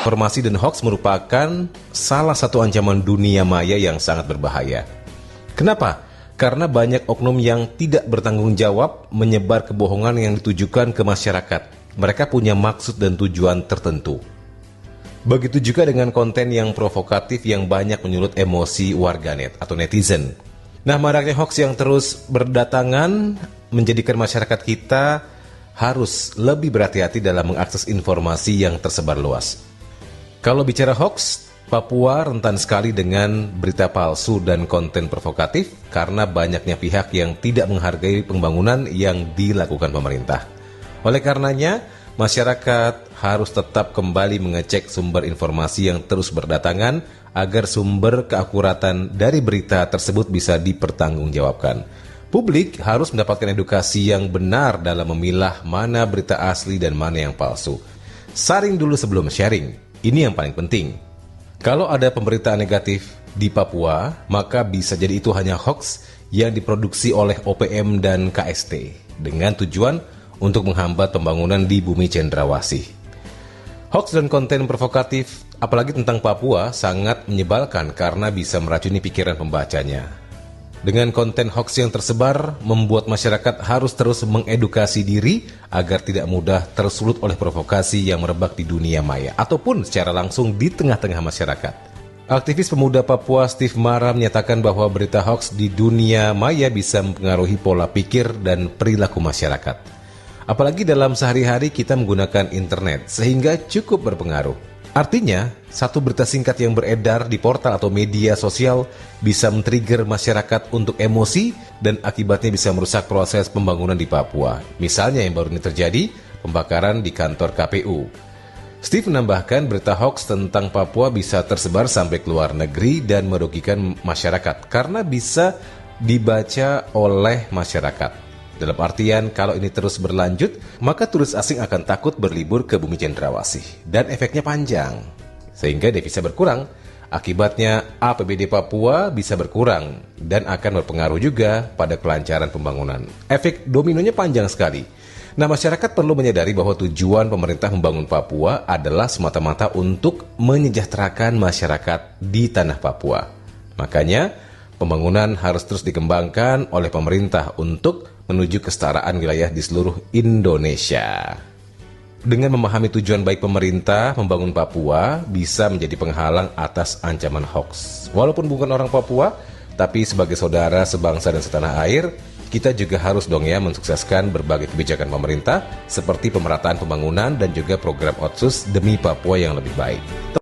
Informasi dan hoax merupakan salah satu ancaman dunia maya yang sangat berbahaya. Kenapa? Karena banyak oknum yang tidak bertanggung jawab menyebar kebohongan yang ditujukan ke masyarakat. Mereka punya maksud dan tujuan tertentu. Begitu juga dengan konten yang provokatif yang banyak menyulut emosi warganet atau netizen. Nah, maraknya hoax yang terus berdatangan menjadikan masyarakat kita harus lebih berhati-hati dalam mengakses informasi yang tersebar luas. Kalau bicara hoax, Papua rentan sekali dengan berita palsu dan konten provokatif karena banyaknya pihak yang tidak menghargai pembangunan yang dilakukan pemerintah. Oleh karenanya, masyarakat harus tetap kembali mengecek sumber informasi yang terus berdatangan agar sumber keakuratan dari berita tersebut bisa dipertanggungjawabkan. Publik harus mendapatkan edukasi yang benar dalam memilah mana berita asli dan mana yang palsu. Saring dulu sebelum sharing, ini yang paling penting. Kalau ada pemberitaan negatif di Papua, maka bisa jadi itu hanya hoax yang diproduksi oleh OPM dan KST dengan tujuan untuk menghambat pembangunan di bumi cendrawasih. Hoax dan konten provokatif, apalagi tentang Papua, sangat menyebalkan karena bisa meracuni pikiran pembacanya. Dengan konten hoax yang tersebar, membuat masyarakat harus terus mengedukasi diri agar tidak mudah tersulut oleh provokasi yang merebak di dunia maya ataupun secara langsung di tengah-tengah masyarakat. Aktivis pemuda Papua Steve Mara menyatakan bahwa berita hoax di dunia maya bisa mempengaruhi pola pikir dan perilaku masyarakat. Apalagi dalam sehari-hari kita menggunakan internet, sehingga cukup berpengaruh. Artinya, satu berita singkat yang beredar di portal atau media sosial bisa men-trigger masyarakat untuk emosi dan akibatnya bisa merusak proses pembangunan di Papua. Misalnya yang baru ini terjadi, pembakaran di kantor KPU. Steve menambahkan berita hoax tentang Papua bisa tersebar sampai ke luar negeri dan merugikan masyarakat karena bisa dibaca oleh masyarakat. Dalam artian, kalau ini terus berlanjut, maka turis asing akan takut berlibur ke bumi cendrawasih. Dan efeknya panjang, sehingga devisa berkurang. Akibatnya, APBD Papua bisa berkurang dan akan berpengaruh juga pada kelancaran pembangunan. Efek dominonya panjang sekali. Nah, masyarakat perlu menyadari bahwa tujuan pemerintah membangun Papua adalah semata-mata untuk menyejahterakan masyarakat di tanah Papua. Makanya, pembangunan harus terus dikembangkan oleh pemerintah untuk menuju kesetaraan wilayah di seluruh Indonesia. Dengan memahami tujuan baik pemerintah membangun Papua bisa menjadi penghalang atas ancaman hoax. Walaupun bukan orang Papua, tapi sebagai saudara sebangsa dan setanah air, kita juga harus dong ya mensukseskan berbagai kebijakan pemerintah seperti pemerataan pembangunan dan juga program Otsus demi Papua yang lebih baik.